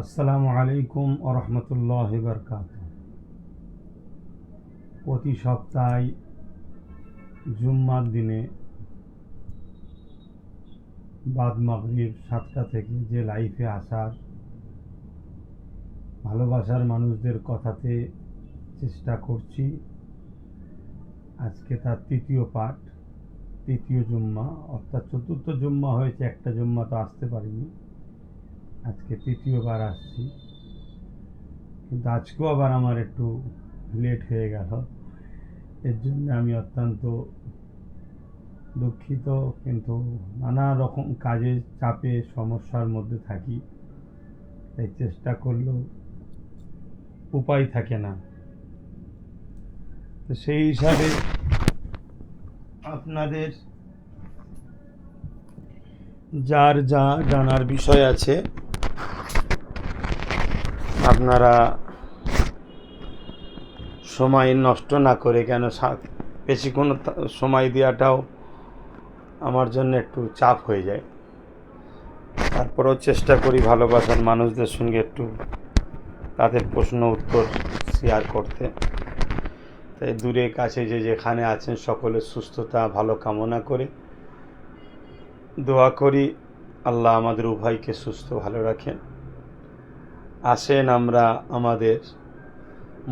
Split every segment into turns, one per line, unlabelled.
আসসালামু আলাইকুম ওয়া রাহমাতুল্লাহি ওয়া বারাকাতুহু। প্রতি সপ্তাহে জুম্মার দিনে বাদ মাগরিব 7টা থেকে যে লাইফে আসার ভালোবাসার মানুষদের কথাতে চেষ্টা করছি। আজকে তার তৃতীয় পাঠ, তৃতীয় জুম্মা, অর্থাৎ চতুর্থ জুম্মা হয়েছে, একটা জুম্মা তো আসতে পারিনি, আজকে তৃতীয়বার আসছি। কিন্তু আজকেও আবার আমার একটু লেট হয়ে গেল, এর জন্য আমি অত্যন্ত দুঃখিত। কিন্তু নানা রকম কাজের চাপে সমস্যার মধ্যে থাকি, তাই চেষ্টা করলেও উপায় থাকে না। তো সেই হিসাবে আপনাদের যার যা জানার বিষয় আছে আপনারা সময় নষ্ট না করে, কেন বেশিক্ষণ সময় দেওয়াটাও আমার জন্য একটু চাপ হয়ে যায়। তারপরেও চেষ্টা করি ভালোবাসার মানুষদের সঙ্গে একটু তাদের প্রশ্ন উত্তর শেয়ার করতে। তাই দূরে কাছে যে যেখানে আছেন সকলের সুস্থতা ভালো কামনা করে দোয়া করি আল্লাহ আমাদের উভয়কে সুস্থ ভালো রাখেন। আসেন আমরা আমাদের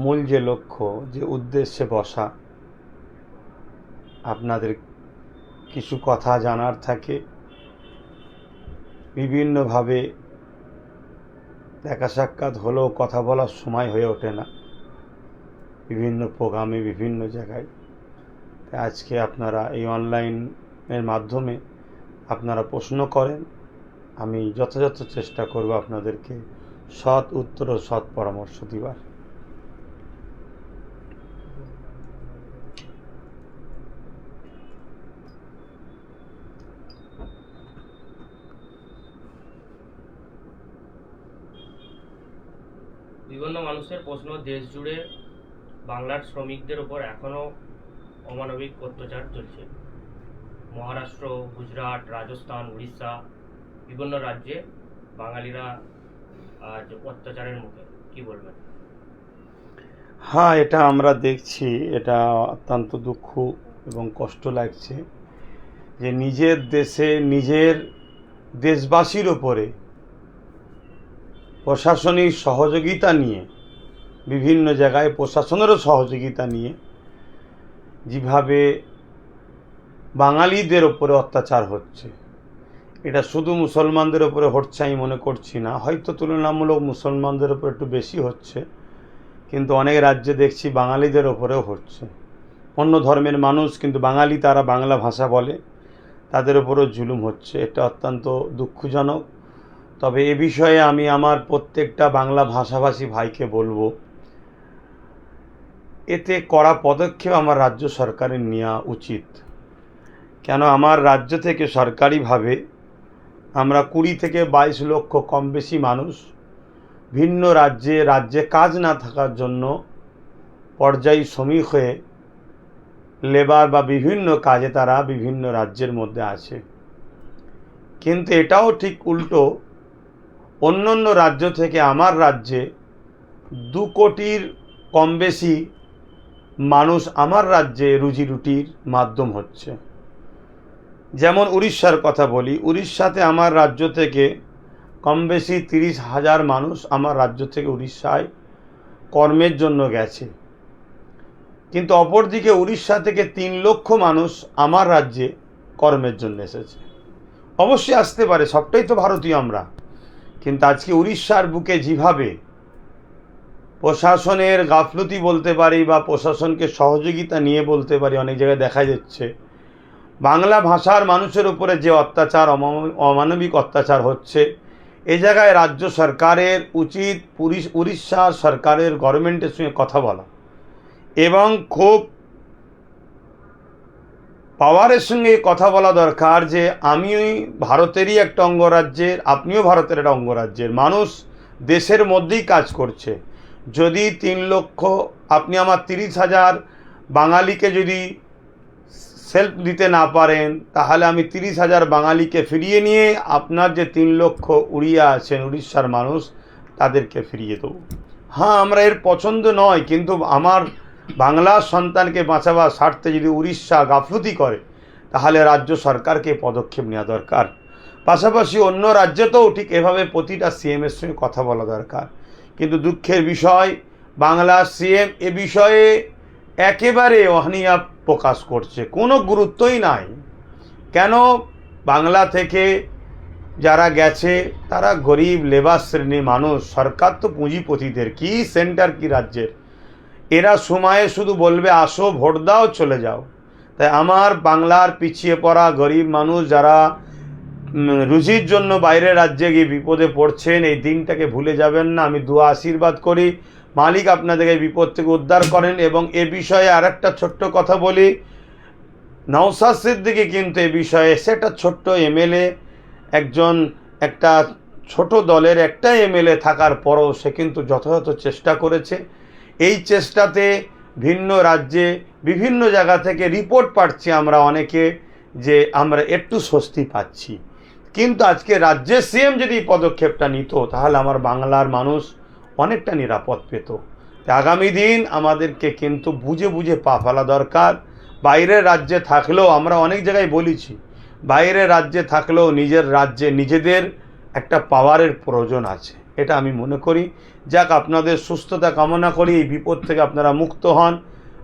মূল যে লক্ষ্য, যে উদ্দেশ্যে বসা, আপনাদের কিছু কথা জানার থাকে। বিভিন্নভাবে দেখা সাক্ষাৎ হলেও কথা বলার সময় হয়ে ওঠে না, বিভিন্ন প্রোগ্রামে বিভিন্ন জায়গায়। তাই আজকে আপনারা এই অনলাইনের মাধ্যমে আপনারা প্রশ্ন করেন, আমি যথাযথ চেষ্টা করব আপনাদেরকে সৎ উত্তর ও সৎ পরামর্শ দিবার।
বিভিন্ন মানুষের প্রশ্ন, দেশ জুড়ে বাংলার শ্রমিকদের উপর এখনও অমানবিক অত্যাচার চলছে। মহারাষ্ট্র, গুজরাট, রাজস্থান, উড়িষ্যা বিভিন্ন রাজ্যে বাঙালিরা আজ অত্যাচারের মুখে। কি বলবেন?
হ্যাঁ, এটা আমরা দেখছি, এটা অত্যন্ত দুঃখ এবং কষ্ট লাগছে যে নিজের দেশে নিজের দেশবাসীর ওপরে প্রশাসনিক সহযোগিতা নিয়ে, বিভিন্ন জায়গায় প্রশাসনেরও সহযোগিতা নিয়ে যেভাবে বাঙালিদের ওপরে অত্যাচার হচ্ছে, এটা শুধু মুসলমানদের ওপরে হচ্ছে আমি মনে করছি না, হয়তো তুলনামূলক মুসলমানদের ওপর একটু বেশি হচ্ছে, কিন্তু অনেক রাজ্যে দেখছি বাঙালিদের ওপরেও হচ্ছে। অন্য ধর্মের মানুষ কিন্তু বাঙালি, তারা বাংলা ভাষা বলে, তাদের ওপরও জুলুম হচ্ছে। এটা অত্যন্ত দুঃখজনক। তবে এ বিষয়ে আমি আমার প্রত্যেকটা বাংলা ভাষাভাষী ভাইকে বলবো, এতে কড়া পদক্ষেপ আমার রাজ্য সরকারের নেওয়া উচিত। কেন আমার রাজ্য থেকে সরকারিভাবে আমরা 20 থেকে 22 লক্ষ কম বেশি মানুষ ভিন্ন রাজ্যে কাজ না থাকার জন্য পর্যায়ী শ্রমিক হয়ে লেবার বা বিভিন্ন কাজে তারা বিভিন্ন রাজ্যের মধ্যে আছে। কিন্তু এটাও ঠিক উল্টো, অন্য অন্য রাজ্য থেকে আমার রাজ্যে 2 কোটির কম বেশি মানুষ আমার রাজ্যে রুজি রুটির মাধ্যম হচ্ছে। যেমন উড়িষ্যার কথা বলি, উড়িষ্যাতে আমার রাজ্য থেকে কম বেশি 30,000 মানুষ আমার রাজ্য থেকে উড়িষ্যায় কর্মের জন্য গেছে। কিন্তু অপরদিকে উড়িষ্যা থেকে 3 লক্ষ মানুষ আমার রাজ্যে কর্মের জন্য এসেছে। অবশ্যই আসতে পারে, সবটাই তো ভারতীয় আমরা। কিন্তু আজকে উড়িষ্যার বুকে যেভাবে প্রশাসনের গাফলতি বলতে পারি বা প্রশাসনকে সহযোগিতা নিয়ে বলতে পারি, অনেক জায়গায় দেখা যাচ্ছে বাংলা ভাষার মানুষের উপরে যে অত্যাচার, অমানবিক অত্যাচার হচ্ছে, এ জায়গায় রাজ্য সরকারের উচিত উড়িষ্যা সরকারের গভর্নমেন্টের সঙ্গে কথা বলা এবং খুব পাওয়ারের সঙ্গে কথা বলা দরকার যে আমি ভারতেরই একটা অঙ্গরাজ্যের, আপনিও ভারতের একটা অঙ্গরাজ্যের মানুষ, দেশের মধ্যেই কাজ করছে। যদি 3 লক্ষ, আপনি আমার 30,000 বাঙালিকে যদি সেলফ দিতে না পারেন, তাহলে আমি 30,000 বাঙালিকে ফিরিয়ে নিয়ে আপনার যে 3 লক্ষ উড়িয়া আছেন, উড়িষ্যার মানুষ, তাদেরকে ফিরিয়ে দেবো। হ্যাঁ, আমরা এর পছন্দ নয়, কিন্তু আমার বাংলার সন্তানকে বাঁচাবার স্বার্থে যদি উড়িষ্যা গাফলতি করে তাহলে রাজ্য সরকারকে পদক্ষেপ নেওয়া দরকার। পাশাপাশি অন্য রাজ্যেতেও ঠিক এভাবে প্রতিটা সিএমের সঙ্গে কথা বলা দরকার। কিন্তু দুঃখের বিষয়, বাংলার সিএম এ বিষয়ে একেবারে অনীহা প্রকাশ করছে, কোনো গুরুত্বই নাই। কেন? বাংলা থেকে যারা গেছে তারা গরিব লেবার শ্রেণীর মানুষ, সরকার তো পুঁজিপতিদের, কি সেন্টার কি রাজ্যের, এরা সময়ে শুধু বলবে আসো ভোট দাও চলে যাও। তাই আমার বাংলার পিছিয়ে পড়া গরিব মানুষ যারা রুজির জন্য বাইরের রাজ্যে গিয়ে বিপদে পড়ছেন, এই দিনটাকে ভুলে যাবেন না। আমি দোয়া আশীর্বাদ করি মালিক আপনাদেরকে বিপদ থেকে উদ্ধার করেন। এবং এ বিষয়ে আর একটা ছোট্ট কথা বলি, নওশাদ সিদ্দিকী কিন্তু এ বিষয়ে সেটা ছোট্ট এমএলএ, একটা ছোট দলের একটা এমএলএ থাকার পরও সে কিন্তু যথাযথ চেষ্টা করেছে। এই চেষ্টাতে ভিন্ন রাজ্যে বিভিন্ন জায়গা থেকে রিপোর্ট পাচ্ছি আমরা অনেকে, যে আমরা একটু স্বস্তি পাচ্ছি। কিন্তু আজকে রাজ্যের সিএম যদি এই পদক্ষেপটা নিত তাহলে আমার বাংলার মানুষ অনেকটা নিরাপদ পেত। আগামী দিন আমাদেরকে কিন্তু বুঝে বুঝে পা ফেলা দরকার। বাইরের রাজ্যে থাকলেও আমরা অনেক জায়গায় বলেছি, বাইরের রাজ্যে থাকলেও নিজের রাজ্যে নিজেদের একটা পাওয়ারের প্রয়োজন আছে, এটা আমি মনে করি। যাক, আপনাদের সুস্থতা কামনা করি, এই বিপদ থেকে আপনারা মুক্ত হন।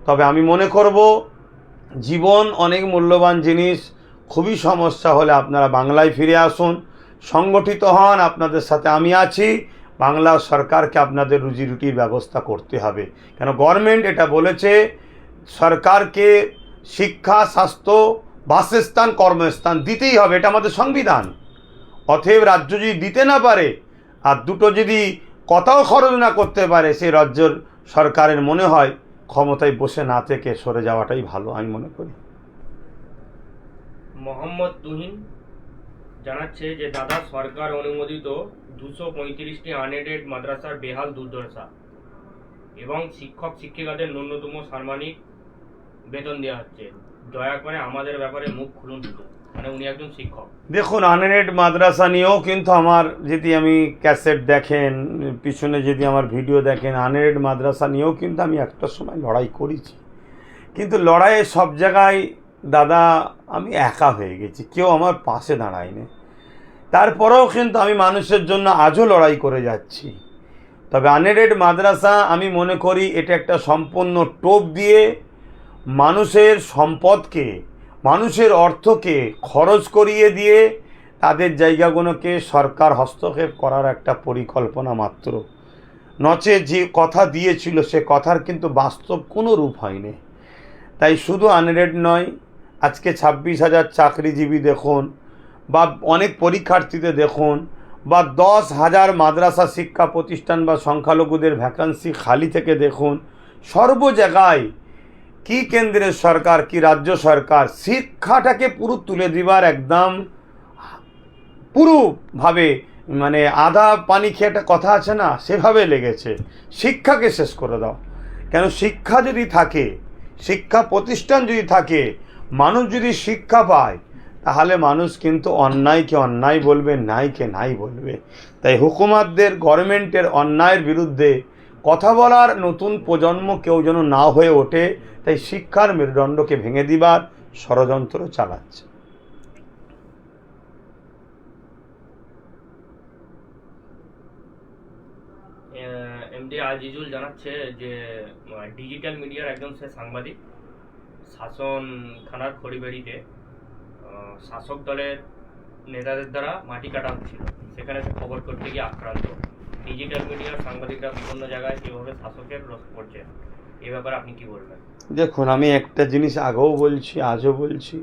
তবে আমি মনে করব জীবন অনেক মূল্যবান জিনিস, খুবই সমস্যা হলে আপনারা বাংলায় ফিরে আসুন, সংগঠিত হন, আপনাদের সাথে আমি আছি। বাংলা সরকারকে আপনাদের রুজি রুটির ব্যবস্থা করতে হবে, কেন গভর্নমেন্ট এটা বলেছে সরকারকে শিক্ষা, স্বাস্থ্য, বাসস্থান, কর্মস্থান দিতেই হবে, এটা আমাদের সংবিধান। অতএব রাজ্য যদি দিতে না পারে আর দুটো যদি কথাও খরচ না করতে পারে, সেই রাজ্যের সরকারের মনে হয় ক্ষমতায় বসে না থেকে সরে যাওয়াটাই ভালো, আমি মনে করি।
মোহাম্মদ তুহিন জানাচ্ছে যে দাদা, সরকার অনুমোদিত 235টি আনএডেড মাদ্রাসার বেহাল দুর্দশা এবং শিক্ষক শিক্ষিকাদের ন্যূনতম সাম্মানিক বেতন দেওয়া হচ্ছে, দয়া করে আমাদের ব্যাপারে মুখ খুলুন। মানে উনি একজন শিক্ষক।
দেখুন, আনএডেড মাদ্রাসা নিয়েও কিন্তু আমার, যদি আমি ক্যাসেট দেখেন, পিছনে যদি আমার ভিডিও দেখেন, আনএডেড মাদ্রাসা নিয়েও কিন্তু আমি একটা সময় লড়াই করেছি। কিন্তু লড়াইয়ে সব জায়গায় দাদা আমি একা হয়ে গেছি, কেউ আমার পাশে দাঁড়ায়নি। তারপরেও কিন্তু আমি মানুষের জন্য আজও লড়াই করে যাচ্ছি। তবে আনএডেড মাদ্রাসা আমি মনে করি এটা একটা সম্পূর্ণ টোপ দিয়ে মানুষের সম্পদকে, মানুষের অর্থকে খরচ করিয়ে দিয়ে তাদের জায়গাগুলোকে সরকার হস্তক্ষেপ করার একটা পরিকল্পনা মাত্র। নচে যে কথা দিয়েছিল সে কথার কিন্তু বাস্তব কোনো রূপ হয়নি। তাই শুধু আনএডেড নয়, আজকে 26,000 চাকরিজীবী দেখুন, বা অনেক পরীক্ষার্থীদের দেখুন, বা 10,000 মাদ্রাসা শিক্ষা প্রতিষ্ঠান বা সংখ্যালঘুদের ভ্যাকান্সি খালি থেকে দেখুন। সর্ব জায়গায় কি কেন্দ্রের সরকার কি রাজ্য সরকার শিক্ষাটাকে পুরো তুলে দিবার একদম পুরোভাবে, মানে আধা পানি খেয়ে একটা কথা আছে না, সেভাবে লেগেছে। শিক্ষাকে শেষ করে দাও। কেন? শিক্ষা যদি থাকে, শিক্ষা প্রতিষ্ঠান যদি থাকে, মানুষ যদি শিক্ষা পায়, তাহলে মানুষ কিন্তু অন্যায়কে অন্যায় বলবে, ন্যায়কে ন্যায় বলবে। তাই হুকুমাতদের, গভর্নমেন্টের অন্যায়ের বিরুদ্ধে কথা বলার নতুন প্রজন্ম কেউ যেন না হয়ে ওঠে, তাই শিক্ষার মেরুদণ্ডকে ভেঙে দিবার ষড়যন্ত্র চালাচ্ছে।
এমডি আজিজুল জানাচ্ছে যে ডিজিটাল মিডিয়ার একজন সে সাংবাদিক, শাসন থানার খড়িবাড়িতে শাসক দলের নেতাদের দ্বারা মাটি কাটা হচ্ছিল, সেখানে সে খবর করতে গিয়ে আক্রান্ত। ডিজিটাল মিডিয়ার সাংবাদিকরা বিভিন্ন জায়গায় কীভাবে শাসকের রোষ করছে, এ ব্যাপারে আপনি কি বলবেন?
দেখুন, আমি একটা জিনিস আগেও বলছি, আজও বলছি,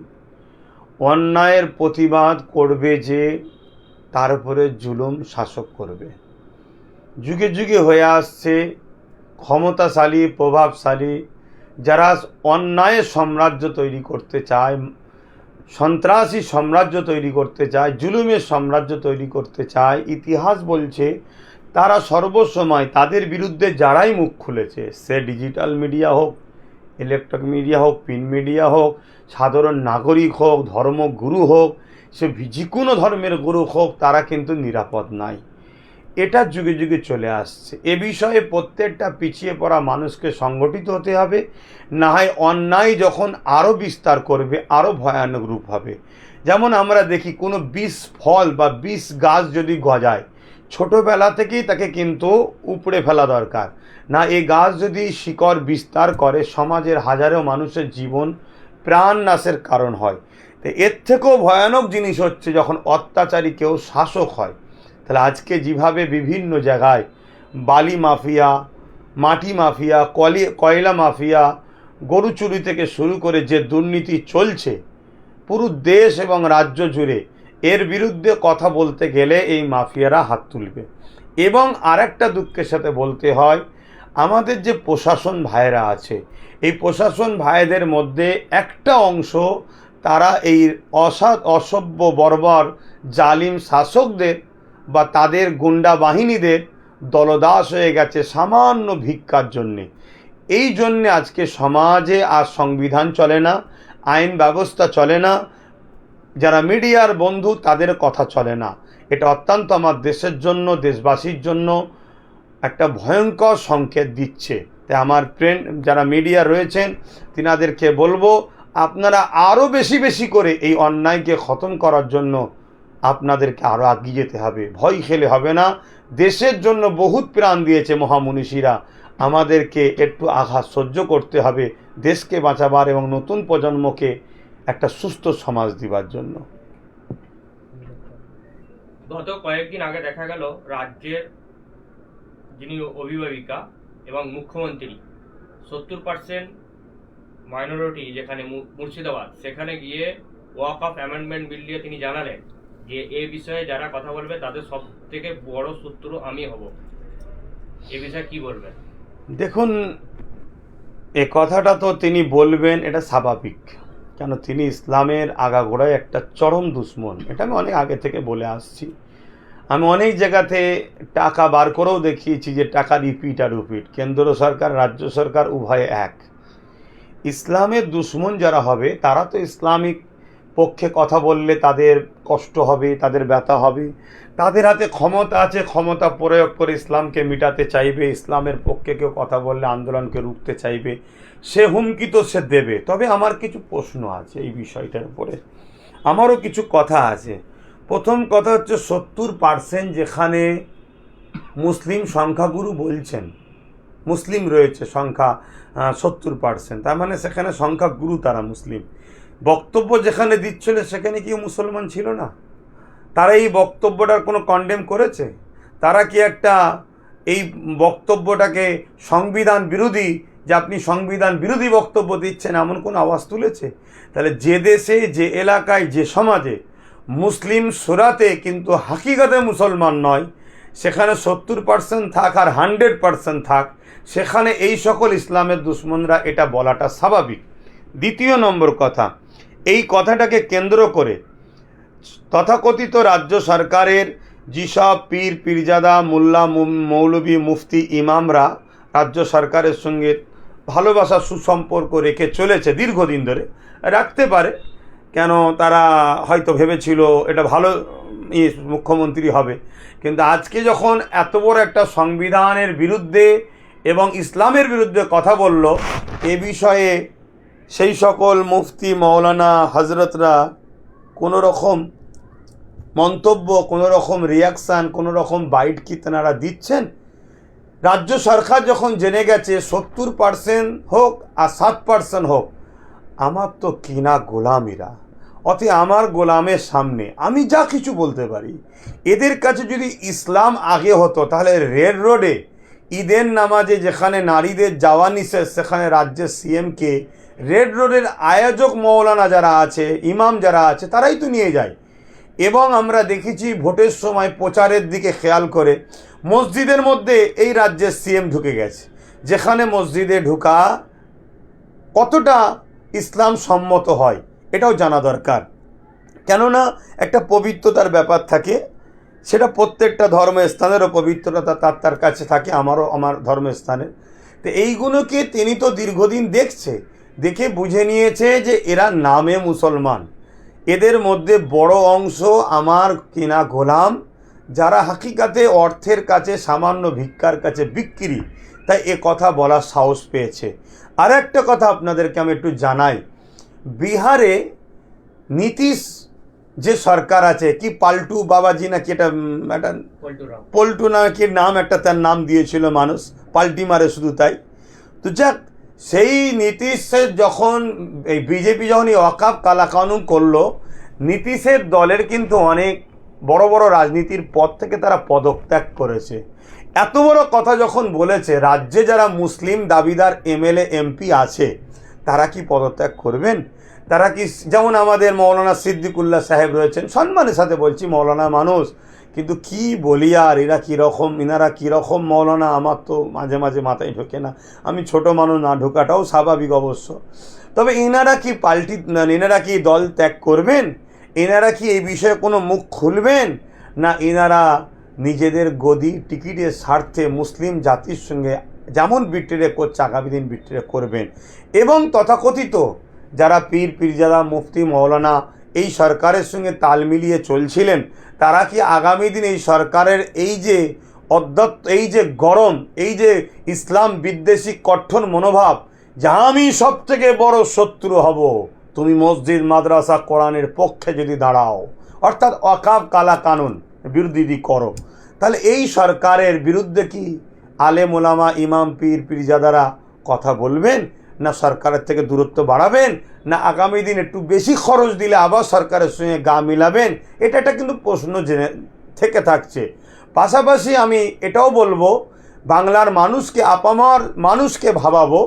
অন্যায়ের প্রতিবাদ করবে যে, তার উপরে জুলুম শাসক করবে। যুগে যুগে হয়ে আসছে ক্ষমতাশালী, প্রভাবশালী যারা অন্যায়ের সাম্রাজ্য তৈরি করতে চায়, সন্ত্রাসী সাম্রাজ্য তৈরি করতে চায়, জুলুমের সাম্রাজ্য তৈরি করতে চায়, ইতিহাস বলছে তারা সর্বসময় তাদের বিরুদ্ধে যারাই মুখ খুলেছে, সে ডিজিটাল মিডিয়া হোক, ইলেকট্রনিক মিডিয়া হোক, প্রিন্ট মিডিয়া হোক, সাধারণ নাগরিক হোক, ধর্মগুরু হোক, সে যে কোনো ধর্মের গুরু হোক, তারা কিন্তু নিরাপদ নাই। এটা যুগে যুগে চলে আসছে। এ বিষয়ে প্রত্যেকটা পিছিয়ে পড়া মানুষকে সংগঠিত হতে হবে, না হয় অন্যায় যখন আরও বিস্তার করবে আরও ভয়ানক রূপ হবে। যেমন আমরা দেখি কোনো বিষ ফল বা বিষ গাছ যদি গজায়, ছোটোবেলা থেকেই তাকে কিন্তু উপড়ে ফেলা দরকার, না এই গাছ যদি শিকড় বিস্তার করে সমাজের হাজারো মানুষের জীবন প্রাণ নাশের কারণ হয়। তো এর থেকেও ভয়ানক জিনিস হচ্ছে যখন অত্যাচারী কেউ শাসক হয়। তাহলে আজকে যেভাবে বিভিন্ন জায়গায় বালি মাফিয়া, মাটি মাফিয়া, কয়লা মাফিয়া, গরু চুরি থেকে শুরু করে যে দুর্নীতি চলছে পুরো দেশ এবং রাজ্য জুড়ে, এর বিরুদ্ধে কথা বলতে গেলে এই মাফিয়ারা হাত তুলবে। এবং আরেকটা দুঃখের সাথে বলতে হয়, আমাদের যে প্রশাসন ভাইরা আছে, এই প্রশাসন ভাইদের মধ্যে একটা অংশ তারা এই অসভ্য বর্বর জালিম শাসকদের বা তাদের গুন্ডা বাহিনীদের দলদাস হয়ে গেছে সামান্য ভিক্ষার জন্যে। এই জন্যে আজকে সমাজে আর সংবিধান চলে না, আইন ব্যবস্থা চলে না, যারা মিডিয়ার বন্ধু তাদের কথা চলে না। এটা অত্যন্ত আমার দেশের জন্য, দেশবাসীর জন্য একটা ভয়ঙ্কর সংকেত দিচ্ছে। তাই আমার ফ্রেন্ড যারা মিডিয়া রয়েছেন তিনাদেরকে বলবো, আপনারা আরও বেশি বেশি করে এই অন্যায়কে খতম করার জন্য আপনাদেরকে আরও এগিয়ে যেতে হবে, ভয় খেলে হবে না। দেশের জন্য বহুত প্রাণ দিয়েছে মহামনীষীরা, আমাদেরকে একটু আঘাত সহ্য করতে হবে দেশকে বাঁচাবার এবং নতুন প্রজন্মকে একটা সুস্থ সমাজ দিবার জন্য।
গত কয়েকদিন আগে দেখা গেল রাজ্যের যিনি অভিভাবিকা এবং মুখ্যমন্ত্রী 70% মাইনরিটি যেখানে মুর্শিদাবাদ, সেখানে গিয়ে ওয়াকফ অ্যামেন্ডমেন্ট বিল দিয়ে তিনি জানালেন যে এই বিষয়ে যারা কথা বলবে তাদের সব থেকে বড় শত্রু আমি হব। এ বিষয়ে কি বলবেন?
দেখুন, এ কথাটা তো তিনি বলবেন, এটা স্বাভাবিক, কেন তিনি ইসলামের আগাগোড়ায় একটা চরম দুশ্মন। এটা আমি অনেক আগে থেকে বলে আসছি। আমি অনেক জায়গাতে টাকা বার করেও দেখিয়েছি যে টাকা রিপিট আর রিপিট, কেন্দ্র সরকার রাজ্য সরকার উভয়ে এক। ইসলামের দুশ্মন যারা হবে তারা তো ইসলামিক পক্ষে কথা বললে তাদের কষ্ট হবে, তাদের ব্যথা হবে, তাদের হাতে ক্ষমতা আছে, ক্ষমতা প্রয়োগ করে ইসলামকে মিটাতে চাইবে, ইসলামের পক্ষে কেউ কথা বললে আন্দোলনকে রুখতে চাইবে, সে হুমকি তো সে দেবে। তবে আমার কিছু প্রশ্ন আছে এই বিষয়টার উপরে, আমারও কিছু কথা আছে। প্রথম কথা হচ্ছে 70% যেখানে মুসলিম সংখ্যাগুরু বলছেন, মুসলিম রয়েছে সংখ্যা 70%, তার মানে সেখানে সংখ্যাগুরু তারা মুসলিম। বক্তব্য যেখানে দিচ্ছিল সেখানে কি মুসলমান ছিল না? তারা এই বক্তব্যটার কোনো কন্ডেম করেছে? তারা কি একটা এই বক্তব্যটাকে সংবিধান বিরোধী, যে আপনি সংবিধান বিরোধী বক্তব্য দিচ্ছেন, এমন কোনো আওয়াজ তুলেছে? তাহলে যে দেশে, যে এলাকায়, যে সমাজে মুসলিম সুরাতে কিন্তু হাকিকতে মুসলমান নয়, সেখানে 70% থাক আর 100% থাক, সেখানে এই সকল ইসলামের দুশ্মনরা এটা বলাটা স্বাভাবিক। দ্বিতীয় নম্বর কথা, এই কথাটাকে কেন্দ্র করে তথাকথিত রাজ্য সরকারের যেসব পীর, পীরজাদা, মোল্লা, মৌলবী, মুফতি, ইমামরা রাজ্য সরকারের সঙ্গে ভালোবাসা সুসম্পর্ক রেখে চলেছে দীর্ঘদিন ধরে, রাখতে পারে, কেন তারা হয়তো ভেবেছিল এটা ভালো মুখ্যমন্ত্রী হবে। কিন্তু আজকে যখন এত বড় একটা সংবিধানের বিরুদ্ধে এবং ইসলামের বিরুদ্ধে কথা বলল, এ বিষয়ে সেই সকল মুফতি, মৌলানা, হজরতরা কোনো রকম মন্তব্য, কোনো রকম রিয়াকশান, কোনো রকম বাইট কি তেনারা দিচ্ছেন? রাজ্য সরকার যখন জেনে গেছে 70% হোক আর 7% হোক, আমার তো কিনা গোলামিরা, অতএব আমার গোলামের সামনে আমি যা কিছু বলতে পারি। এদের কাছে যদি ইসলাম আগে হতো তাহলে রেড রোডে ঈদের নামাজে যেখানে নারীদের যাওয়া নিষেধ, সেখানে রাজ্যের সিএমকে রেড রোডের আয়োজক মৌলানা যারা আছে, ইমাম যারা আছে, তারাই তো নিয়ে যায়। এবং আমরা দেখেছি ভোটের সময় প্রচারের দিকে খেয়াল করে মসজিদের মধ্যে এই রাজ্যের সিএম ঢুকে গেছে, যেখানে মসজিদে ঢুকা কতটা ইসলাম সম্মত হয় এটাও জানা দরকার। কেননা একটা পবিত্রতার ব্যাপার থাকে, সেটা প্রত্যেকটা ধর্মস্থানেরও পবিত্রতা তার কাছে থাকে, আমারও আমার ধর্মস্থানের। তো এইগুলোকে তিনি তো দীর্ঘদিন দেখে বুঝে নিয়েছে যে এরা নামে মুসলমান, এদের মধ্যে বড় অংশ আমার কিনা গোলাম, যারা হাকিকাতে অর্থের কাছে, সামান্য ভিক্ষার কাছে বিক্রি, তাই এ কথা বলার সাহস পেয়েছে। আর একটা কথা আপনাদেরকে আমি একটু জানাই, বিহারে নীতিশ যে সরকার আছে, কি পাল্টু বাবাজি নাকি, এটা একটা
পল্টুরাম।
পল্টু নাকি নাম, একটা তার নাম দিয়েছিল মানুষ, পাল্টি মারে শুধু তাই। তো যাক, সেই নীতিশের যখন এই বিজেপি যখন এই ওয়াকাফ কালাকানুন করলো, নীতিশের দলের কিন্তু অনেক বড় বড় রাজনীতির পদ থেকে তারা পদত্যাগ করেছে। এত বড় কথা যখন বলেছে, রাজ্যে যারা মুসলিম দাবিদার এমএলএ এমপি আছে তারা কি পদত্যাগ করবেন? তারা কি, যেমন আমাদের মৌলানা সিদ্দিকুল্লাহ সাহেব রয়েছেন, সম্মানের সাথে বলছি, মৌলানা মানুষ, কিন্তু কি বলি আর, ইনারা কীরকম মৌলানা আমার তো মাঝে মাঝে মাথায় ঢোকে না। আমি ছোট মানুষ, না ঢোকাটাও স্বাভাবিক অবশ্য। তবে ইনারা কি দল ত্যাগ করবেন? এনারা কি এই বিষয়ে কোনো মুখ খুলবেন? না এনারা নিজেদের গদি টিকিটের স্বার্থে মুসলিম জাতির সঙ্গে যেমন বিট্রেরে করছে আগামী দিন বিট্রেরে করবেন? এবং তথাকথিত যারা পীরজাদা মুফতি মৌলানা এই সরকারের সঙ্গে তাল মিলিয়ে চলছিলেন, তারা কি আগামী দিন এই সরকারের এই যে গরম, এই যে ইসলাম বিদ্বেষী কঠোর মনোভাব, যা আমি সব থেকে বড় শত্রু হব তুমি মসজিদ মাদ্রাসা কোরআনের পক্ষে যদি দাঁড়াও, অর্থাৎ ওয়াকাফ কালা কানুন বিরোধী করো, তাহলে এই সরকারের বিরুদ্ধে কি আলেম ওলামা ইমাম পীরজাদারা কথা বলবেন? না সরকারের থেকে দূরত্ব বাড়াবেন? না আগামী দিন একটু বেশি খরচ দিলে আবার সরকারের সঙ্গে গা মিলাবেন? এটা কিন্তু প্রশ্ন থেকে থাকছে। পাশাপাশি আমি এটাও বলবো, বাংলার মানুষকে, আপামর মানুষকে ভাবাবো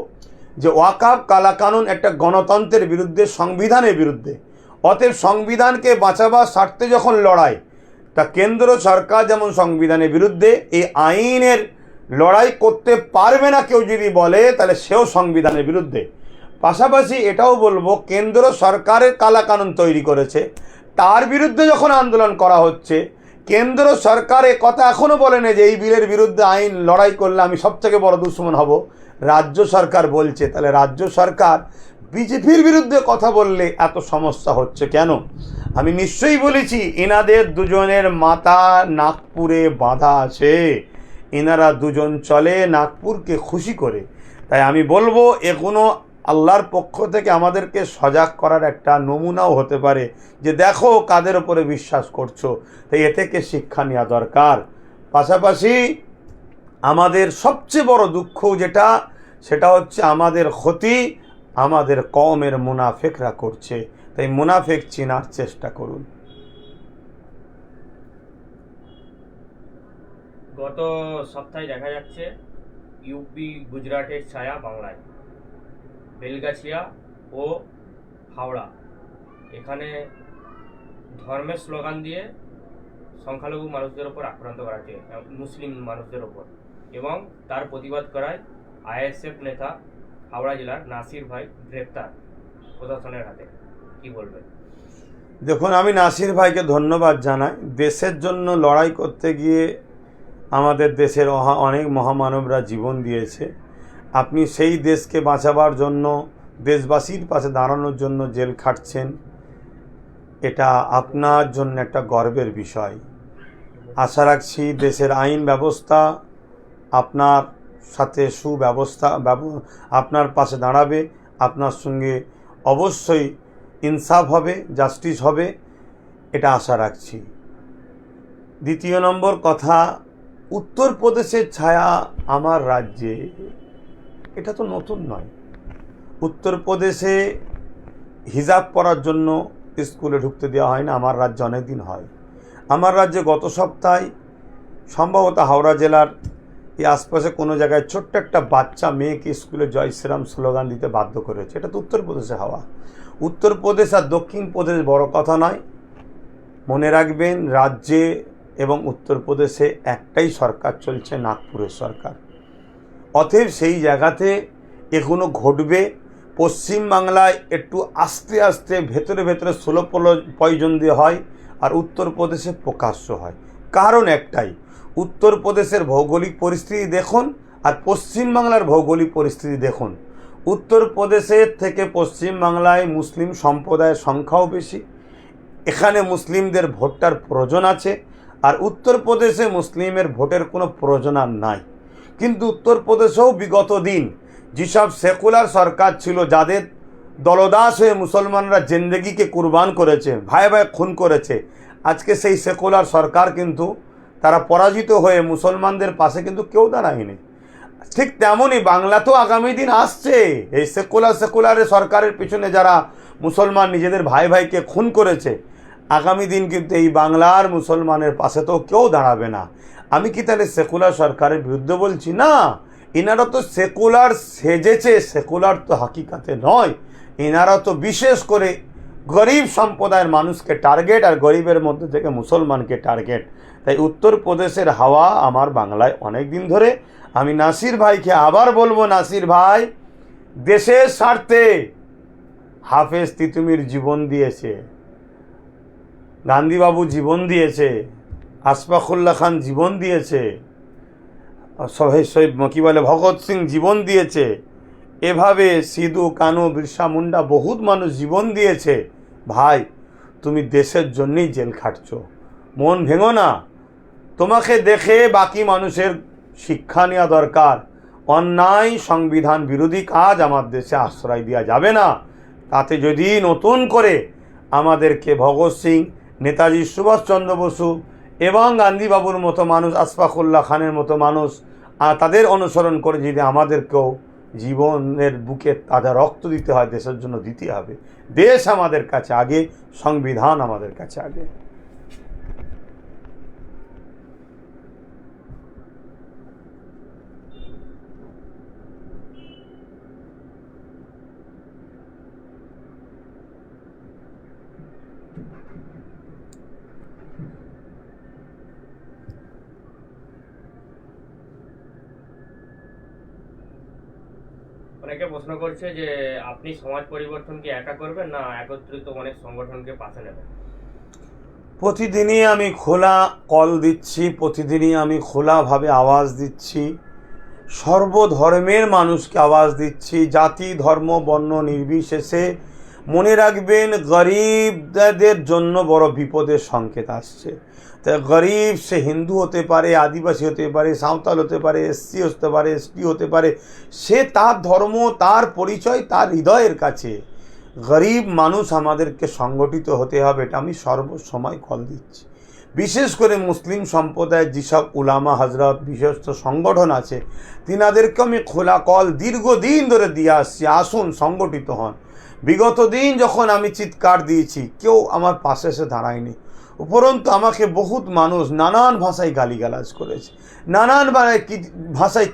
যে ওয়াকাফ কালাকানুন একটা গণতন্ত্রের বিরুদ্ধে, সংবিধানের বিরুদ্ধে। অতএব সংবিধানকে বাঁচাবার স্বার্থে যখন লড়াই, তা কেন্দ্র সরকার যেমন সংবিধানের বিরুদ্ধে, এই আইনের লড়াই করতে পারবে না কেউ যদি বলে, তাহলে সেও সংবিধানের বিরুদ্ধে। পাশাপাশি এটাও বলবো, কেন্দ্র সরকারের কালাকানুন তৈরি করেছে, তার বিরুদ্ধে যখন আন্দোলন করা হচ্ছে, কেন্দ্র সরকার এ কথা এখনও বলেনি যে এই বিলের বিরুদ্ধে আইন লড়াই করলে আমি সবথেকে বড় দুশ্মন হব। রাজ্য সরকার বলছে, তাহলে রাজ্য সরকার বিজেপির বিরুদ্ধে কথা বললে এত সমস্যা হচ্ছে কেন? আমি নিশ্চয়ই বলেছি, এনাদের দুজনের মাথা নাগপুরে বাঁধা আছে, এনারা দুজন চলে নাগপুরকে খুশি করে। তাই আমি বলবো, এগুলো আল্লাহর পক্ষ থেকে আমাদেরকে সজাগ করার একটা নমুনাও হতে পারে, যে দেখো কাদের ওপরে বিশ্বাস করছো। তাই এ থেকে শিক্ষা নেওয়া দরকার। পাশাপাশি আমাদের সবচেয়ে বড় দুঃখ সেটা হচ্ছে আমাদের ক্ষতি আমাদের কওমের মুনাফিকরা করছে। তাই মুনাফিক চেনার চেষ্টা করুন।
গত সপ্তাহে দেখা যাচ্ছে ইউপি গুজরাটের ছায়া বাংলায়, বেলগাছিয়া ও হাওড়া, এখানে ধর্মের স্লোগান দিয়ে সংখ্যালঘু মানুষদের ওপর আক্রান্ত করা হচ্ছে, মুসলিম মানুষদের ওপর, এবং তার প্রতিবাদ করায় আইএসএফ নেতা হাওড়া জেলার নাসির ভাই গ্রেপ্তার প্রশাসনের হাতে। কি বলবেন?
দেখুন, আমি নাসির ভাইকে ধন্যবাদ জানাই। দেশের জন্য লড়াই করতে গিয়ে আমাদের দেশের অনেক মহামানবরা জীবন দিয়েছে। আপনি সেই দেশকে বাঁচাবার জন্য, দেশবাসীর পাশে দাঁড়ানোর জন্য জেল খাটছেন, এটা আপনার জন্য একটা গর্বের বিষয়। আশা রাখছি দেশের আইন ব্যবস্থা আপনার সাথে আপনার পাশে দাঁড়াবে, আপনার সঙ্গে অবশ্যই ইনসাফ হবে, জাস্টিস হবে, এটা আশা রাখছি। দ্বিতীয় নম্বর কথা, উত্তরপ্রদেশের ছায়া আমার রাজ্যে, এটা তো নতুন নয়। উত্তরপ্রদেশে হিজাব পরার জন্য স্কুলে ঢুকতে দেওয়া হয় না, আমার রাজ্যে অনেক দিন হয়। আমার রাজ্যে গত সপ্তাহে সম্ভবত হাওড়া জেলার এই আশপাশে কোনো জায়গায় ছোট্ট একটা বাচ্চা মেয়েকে স্কুলে জয় শ্রীরাম স্লোগান দিতে বাধ্য করেছে। এটা তো উত্তরপ্রদেশে হওয়া। উত্তরপ্রদেশ আর দক্ষিণ প্রদেশ বড় কথা নয়। মনে রাখবেন, রাজ্যে এবং উত্তরপ্রদেশে একটাই সরকার চলছে, নাগপুরের সরকার। অতএব সেই জায়গাতে এখনো ঘটবে। পশ্চিমবাংলায় একটু আস্তে আস্তে ভেতরে ভেতরে স্লো পয়জন দিয়ে হয়, আর উত্তরপ্রদেশে প্রকাশ্য হয়। কারণ একটাই, উত্তরপ্রদেশের ভৌগোলিক পরিস্থিতি দেখুন আর পশ্চিমবাংলার ভৌগোলিক পরিস্থিতি দেখুন। উত্তরপ্রদেশের থেকে পশ্চিমবাংলায় মুসলিম সম্প্রদায়ের সংখ্যাও বেশি, এখানে মুসলিমদের ভোটটার প্রয়োজন আছে। আর উত্তরপ্রদেশে মুসলিমের ভোটের কোনো প্রয়োজন আর নাই। কিন্তু উত্তরপ্রদেশেও বিগত দিন যেসব সেকুলার সরকার ছিল, যাদের দলদাস হয়ে মুসলমানরা জিন্দেগিকে কুরবান করেছে, ভাই ভাই খুন করেছে, আজকে সেই সেকুলার সরকার কিন্তু তারা পরাজিত হয়ে মুসলমানদের পাশে কিন্তু কেউ দাঁড়ায়নি। ঠিক তেমনই বাংলাতেও আগামী দিন আসছে, এই সেকুলারের সরকারের পিছনে যারা মুসলমান নিজেদের ভাই ভাইকে খুন করেছে, আগামী দিন কিন্তু এই বাংলার মুসলমানের পাশে তো কেউ দাঁড়াবে না। আমি কি তাহলে সেকুলার সরকারের বিরুদ্ধে বলছি? না, এনারা তো সেকুলার সেজেছে, সেকুলার তো হাকিকাতে নয়। এনারা তো বিশেষ করে গরিব সম্প্রদায়ের মানুষকে টার্গেট, আর গরিবের মধ্যে থেকে মুসলমানকে টার্গেট। তাই উত্তরপ্রদেশের হাওয়া আমার বাংলায় অনেক দিন ধরে। আমি নাসির ভাইকে আবার বলবো, নাসির ভাই, দেশের স্বার্থে হাফেজ তিতুমির জীবন দিয়েছে, গান্ধীবাবু জীবন দিয়েছে, আশফাকুল্লাহ খান জীবন দিয়েছে, কি বলে ভগৎ সিং জীবন দিয়েছে, এভাবে সিধু কানু বিরসা মুন্ডা বহুত মানুষ জীবন দিয়েছে। ভাই, তুমি দেশের জন্যই জেল খাটছো, মন ভেঙো না। তোমাকে দেখে বাকি মানুষের শিক্ষা নেওয়া দরকার। অন্যায় সংবিধান বিরোধী কাজ আমার দেশে আশ্রয় দেওয়া যাবে না। তাতে যদি নতুন করে আমাদেরকে ভগৎ সিং, নেতাজি সুভাষচন্দ্র বসু এবং গান্ধীবাবুর মতো মানুষ, আশফাকুল্লাহ খানের মতো মানুষ তাদের অনুসরণ করে যদি আমাদেরকেও জীবনের বুকে তাজা রক্ত দিতে হয়, দেশের জন্য দিতে হবে। দেশ আমাদের কাছে আগে, সংবিধান আমাদের কাছে আগে।
অনেকে প্রশ্ন করছে যে আপনি সমাজ পরিবর্তন কি একা করবেন, না একত্রিত অনেক সংগঠনকে পাশে নেবেন?
প্রতিদিনই আমি খোলা কল দিচ্ছি, প্রতিদিনই আমি খোলাভাবে আওয়াজ দিচ্ছি, সর্বধর্মের মানুষকে আওয়াজ দিচ্ছি, জাতি ধর্ম বর্ণ নির্বিশেষে। মনে রাখবেন, গরিবদের জন্য বড় বিপদের সংকেত আসছে। তাই গরিব সে হিন্দু হতে পারে, আদিবাসী হতে পারে, সাঁওতাল হতে পারে, এসসি হতে পারে, এসটি হতে পারে, সে তার ধর্ম, তার পরিচয় তার হৃদয়ের কাছে। গরিব মানুষ আমাদেরকে সংগঠিত হতে হবে, এটা আমি সর্বসময় কল দিচ্ছি। বিশেষ করে মুসলিম সম্প্রদায়ের যেসব উলামা হজরত, বিশেষত সংগঠন আছে, তিনাদেরকে আমি খোলা কল দীর্ঘদিন ধরে দিয়ে আসছি, আসুন সংগঠিত হন। বিগত দিন যখন আমি চিৎকার দিয়েছি, কেউ আমার পাশে এসে দাঁড়ায়নি। উপরন্তু আমাকে বহুত মানুষ নানান ভাষায় গালিগালাজ করেছে, নানান ভাষায়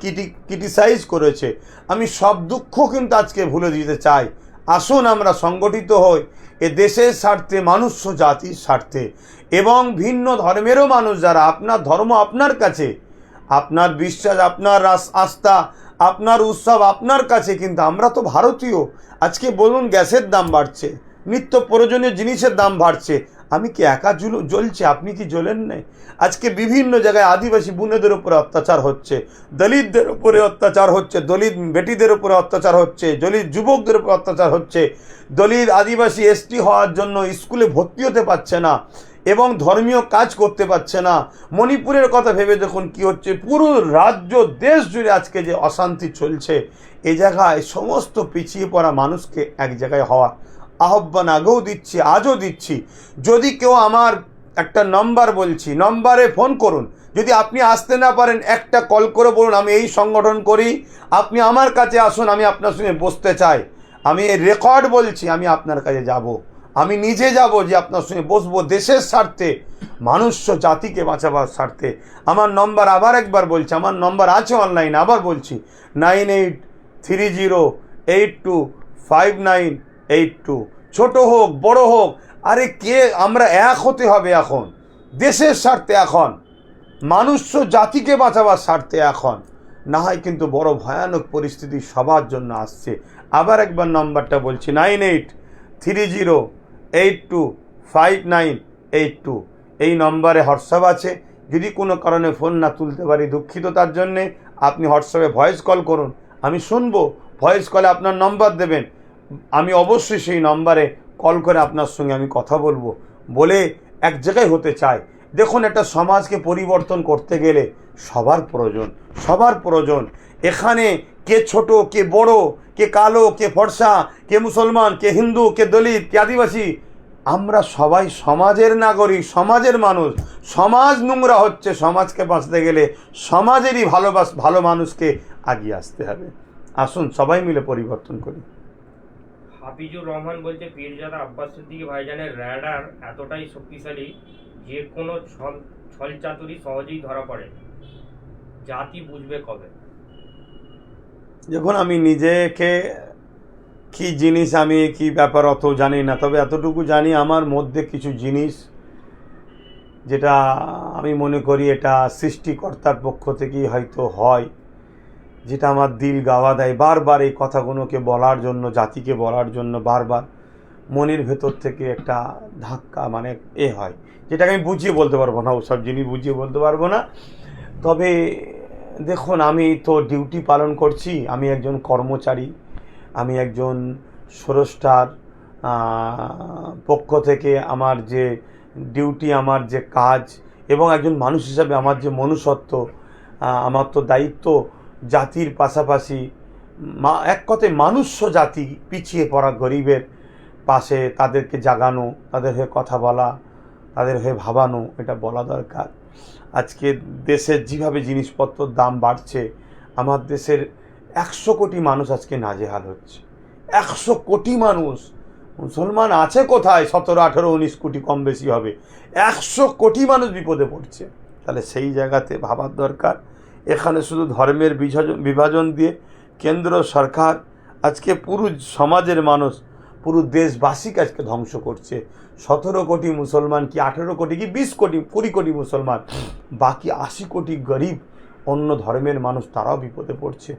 ক্রিটিসাইজ করেছে। আমি সব দুঃখ কিন্তু আজকে ভুলে দিতে চাই। আসুন আমরা সংগঠিত হই এ দেশের স্বার্থে, মানুষ জাতির স্বার্থে, এবং ভিন্ন ধর্মেরও মানুষ যারা, আপনার ধর্ম আপনার কাছে, আপনার বিশ্বাস, আপনার আস্থা, আপনার উৎসব আপনার কাছে, কিন্তু আমরা তো ভারতীয়। আজকে বলুন, গ্যাসের দাম বাড়ছে, নিত্য প্রয়োজনীয় জিনিসের দাম বাড়ছে, আমি কি একা জ্বলছি? আপনি কি জ্বলেন না? আজকে বিভিন্ন জায়গায় আদিবাসী বোনেদের উপরে অত্যাচার হচ্ছে, দলিতদের উপরে অত্যাচার হচ্ছে, দলিত বেটিদের উপরে অত্যাচার হচ্ছে, দলিত যুবকদের উপরে অত্যাচার হচ্ছে, দলিত আদিবাসী এসটি হওয়ার জন্য স্কুলে ভর্তি হতে পারছে না এবং ধর্মীয় কাজ করতে পারছে না। মণিপুরের কথা ভেবে দেখুন কি হচ্ছে। পুরো রাজ্য, দেশ জুড়ে আজকে যে অশান্তি চলছে, এ জায়গায় সমস্ত পিছিয়ে পড়া মানুষকে এক জায়গায় হওয়া আহ্বান আগেও দিচ্ছি, আজও দিচ্ছি। যদি কেউ আমার একটা নম্বর বলছি, নম্বরে ফোন করুন। যদি আপনি আসতে না পারেন, একটা কল করে বলুন আমি এই সংগঠন করি, আপনি আমার কাছে আসুন, আমি আপনার সঙ্গে বসতে চাই। আমি এই রেকর্ড বলছি, আমি আপনার কাছে যাব, আমি নিজে যাব, যে আপনার সঙ্গে বসবো, দেশের স্বার্থে, মানুষ জাতিকে বাঁচাবার স্বার্থে। আমার নম্বর আবার একবার বলছি, আমার নম্বর আছে অনলাইনে, আবার বলছি 9830825982। ছোট হোক বড় হোক, আরে কে, আমরা এক হতে হবে এখন, দেশের স্বার্থে এখন, মানুষ জাতিকে বাঁচাবার স্বার্থে এখন। না হয় কিন্তু বড় ভয়ানক পরিস্থিতি সবার জন্য আসছে। আবার একবার নম্বরটা বলছি, 9830825982। এই নম্বরে হোয়াটসঅ্যাপ আছে। যদি কোনো কারণে ফোন না তুলতে পারি, দুঃখিত তার জন্যে। আপনি হোয়াটসঅ্যাপে ভয়েস কল করুন, আমি শুনবো। ভয়েস কলে আপনার নম্বর দেবেন, আমি অবশ্যই সেই নম্বরে কল করে আপনার সঙ্গে আমি কথা বলবো। বলে এক জায়গায় হতে চাই, দেখুন, একটা সমাজকে পরিবর্তন করতে গেলে সবার প্রয়োজন। এখানে কে ছোট, কে বড়, কে কালো, কে ফর্সা, কে মুসলমান, কে হিন্দু, কে দলিত, কে আদিবাসী, আমরা সবাই সমাজের নাগরিক, সমাজের মানুষ। সমাজ নোংরা হচ্ছে, সমাজকে বাঁচতে গেলে সমাজেরই ভালো মানুষকে আগিয়ে আসতে হবে। আসুন সবাই মিলে পরিবর্তন করি।
হাফিজুর রহমান বলছে পীরজাদা আব্বাস সিদ্দিকী ভাইজানের র্যাডার এতটাই শক্তিশালী যে কোনো ছলচাতুরি সহজেই ধরা পড়ে, জাতি বুঝবে কবে?
যখন আমি নিজেকে কি জিনিস, আমি কি ব্যাপার অত জানি না, তবে এতটুকু জানি আমার মধ্যে কিছু জিনিস যেটা আমি মনে করি এটা সৃষ্টিকর্তার পক্ষ থেকেই হয়তো হয়, যেটা আমার দিল গাওয়া দেয় বারবার এই কথাগুলোকে বলার জন্য, জাতিকে বলার জন্য বারবার মনের ভেতর থেকে একটা ধাক্কা মানে হয়, যেটাকে আমি বুঝিয়ে বলতে পারবো না, ওসব জিনিস বুঝিয়ে বলতে পারবো না। তবে দেখুন, আমি তো ডিউটি পালন করছি, আমি একজন কর্মচারী, আমি একজন স্রষ্টার পক্ষ থেকে আমার যে ডিউটি, আমার যে কাজ, এবং একজন মানুষ হিসাবে আমার যে মনুষ্যত্ব, আমার তো দায়িত্ব জাতির পাশাপাশি এক কথায় মানুষ্য জাতি, পিছিয়ে পড়া গরিবের পাশে তাদেরকে জাগানো, তাদের হয়ে কথা বলা, তাদের হয়ে ভাবানো, এটা বলা দরকার। আজকে দেশের যেভাবে জিনিসপত্রের দাম বাড়ছে, আমার দেশের 100 কোটি মানুষ আজকে নাজেহাল হচ্ছে। 100 কোটি মানুষ, মুসলমান আছে কোথায়? 17, 18, 19 কোটি, কম বেশি হবে। 100 কোটি মানুষ বিপদে পড়ছে। তাহলে সেই জায়গাতে ভাবার দরকার। এখানে শুধু ধর্মের বিভাজন দিয়ে কেন্দ্র সরকার আজকে পুরো সমাজের মানুষ, পুরো দেশবাসীকে আজকে ধ্বংস করছে। 17 কোটি মুসলমান কি 18 কোটি কি 20 কোটি 20 কোটি মুসলমান, বাকি 80 কোটি গরিব অন্য ধর্মের মানুষ, তারাও বিপদে পড়ছে।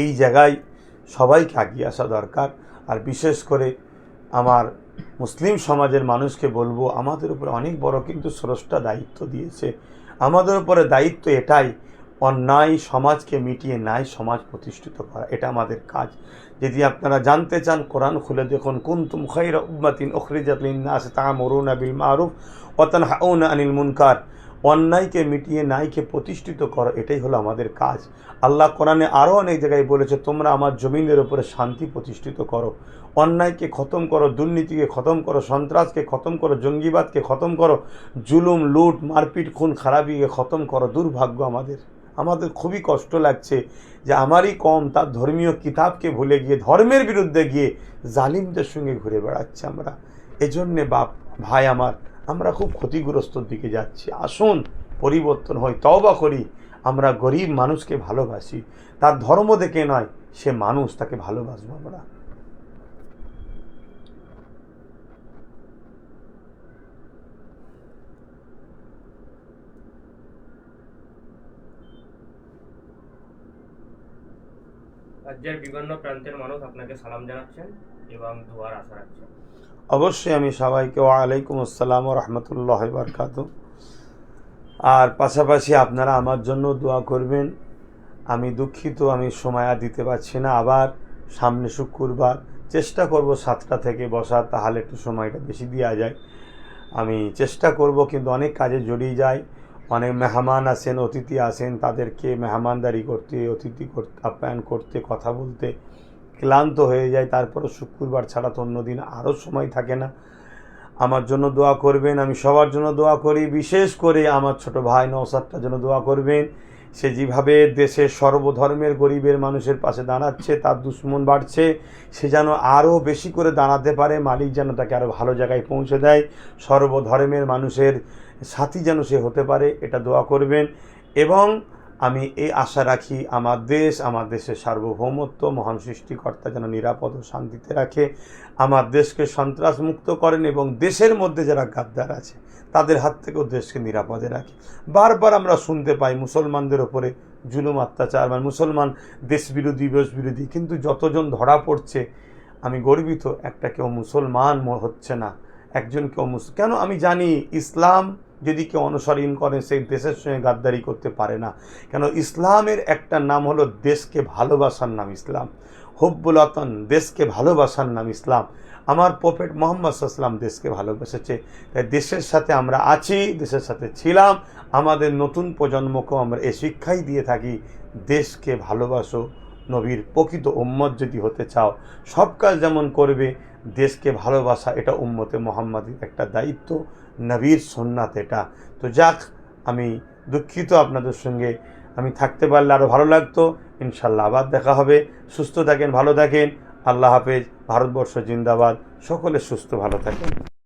এই জায়গায় সবাইকে আগিয়ে আসা দরকার। আর বিশেষ করে আমার মুসলিম সমাজের মানুষকে বলবো, আমাদের উপরে অনেক বড় কিন্তু স্রষ্টা দায়িত্ব দিয়েছে। আমাদের উপরে দায়িত্ব এটাই, অন্যায় সমাজকে মিটিয়ে ন্যায় সমাজ প্রতিষ্ঠিত করা, এটা আমাদের কাজ। যদি আপনারা জানতে চান, কোরআন খুলে দেখুন, কুনতুম খায়রা উম্মাতিন উখরিজাত লিন-নাস তা'মুরুনা বিল মা'রুফ ওয়া তানহাউনা আনিল মুনকার। অন্যায়কে মিটিয়ে ন্যায়কে প্রতিষ্ঠিত করো, এটাই হলো আমাদের কাজ। আল্লাহ কোরআনে আরও অনেক জায়গায় বলেছে, তোমরা আমার জমিনের উপরে শান্তি প্রতিষ্ঠিত করো, অন্যায়কে খতম করো, দুর্নীতিকে খতম করো, সন্ত্রাসকে খতম করো, জঙ্গিবাদকে খতম করো, জুলুম, লুট, মারপিট, খুন খারাপিকে খতম করো। দুর্ভাগ্য আমাদের খুবই কষ্ট লাগছে যে আমারই কম তার ধর্মীয় কিতাবকে ভুলে গিয়ে, ধর্মের বিরুদ্ধে গিয়ে জালিমদের সঙ্গে ঘুরে বেড়াচ্ছে আমরা। এজন্যে ভাই আমার, আমরা খুব ক্ষতিগ্রস্তর দিকে যাচ্ছি। আসুন পরিবর্তন হয়, তওবা করি। আমরা গরিব মানুষকে ভালোবাসি, তার ধর্ম দেখে নয়, সে মানুষ, তাকে ভালোবাসবো আমরা।
রাজ্যের বিভিন্ন প্রান্তের মানুষ আপনাকে সালাম জানাচ্ছেন এবং দোয়ার আশা রাখছেন।
অবশ্যই আমি সবাইকে ওয়ালাইকুম আসসালাম ওয়া রাহমাতুল্লাহি ওয়া বারাকাতুহু। আর পাশাপাশি আপনারা আমার জন্য দোয়া করবেন। আমি দুঃখিত, আমি সময় আর দিতে পারছি না। আবার সামনে শুক্রবার চেষ্টা করব 7টা থেকে বসার, তাহলে একটু সময়টা বেশি দেওয়া যায়। আমি চেষ্টা করব, কিন্তু অনেক কাজে জড়িয়ে যায়। অনেক মেহমান আসেন, অতিথি আসেন, তাদেরকে মেহমানদারি করতে, আপ্যায়ন করতে, কথা বলতে ক্লান্ত হয়ে যায়। তারপরে শুক্রবার ছাড়া তো অন্য দিন আরও সময় থাকে না। আমার জন্য দোয়া করবেন, আমি সবার জন্য দোয়া করি। বিশেষ করে আমার ছোট ভাই নওশাদটার জন্য দোয়া করবেন। সে যেভাবে দেশের সর্বধর্মের গরিবের মানুষের পাশে দাঁড়াচ্ছে, তার দুশ্মন বাড়ছে, সে যেন আরও বেশি করে দাঁড়াতে পারে। মালিক যেন তাকে আরও ভালো জায়গায় পৌঁছে দেয়, সর্বধর্মের মানুষের সাথী যেন সে হতে পারে, এটা দোয়া করবেন। এবং আমি এই আশা রাখি, আমার দেশের সার্বভৌমত্ব মহান সৃষ্টিকর্তা যেন নিরাপদ ও শান্তিতে রাখে, আমার দেশকে সন্ত্রাস মুক্ত করেন, এবং দেশের মধ্যে যারা গাদ্দার আছে তাদের হাত থেকেও দেশকে নিরাপদে রাখে। বারবার আমরা শুনতে পাই মুসলমানদের ওপরে জুলুম, অত্যাচার, মানে মুসলমান দেশবিরোধী, কিন্তু যতজন ধরা পড়ছে, আমি গর্বিত একটা কেউ মুসলমান হচ্ছে না, একজন কেউ কেন আমি জানি ইসলাম যদি কেউ অনুসরণ করে সেই দেশের সঙ্গে গাদ্দারি করতে পারে না। কেন ইসলামের একটা নাম হলো দেশকে ভালোবাসার নাম ইসলাম। হুব্বুল ওয়াতন, দেশকে ভালোবাসার নাম ইসলাম। আমার প্রফেট মোহাম্মদ সাল্লাল্লাহু আলাইহি ওয়াসাল্লাম দেশকে ভালোবেসেছে, তাই দেশের সাথে আমরা আছি, দেশের সাথে ছিলাম। আমাদের নতুন প্রজন্মকেও আমরা এই শিক্ষাই দিয়ে থাকি, দেশকে ভালোবাসো। নবীর প্রকৃত উম্মত যদি হতে চাও, সব কাজ যেমন করবে, দেশকে ভালোবাসা এটা উম্মতে মোহাম্মদের একটা দায়িত্ব, নবীর সুন্নাত এটা। তো যাক, আমি দুঃখিত আপনাদের সঙ্গে আমি থাকতে পারলে আরও ভালো লাগতো। ইনশাল্লাহ আবার দেখা হবে। সুস্থ থাকেন, ভালো থাকেন। আল্লাহ হাফেজ। ভারতবর্ষ জিন্দাবাদ। সকলে সুস্থ ভালো থাকেন।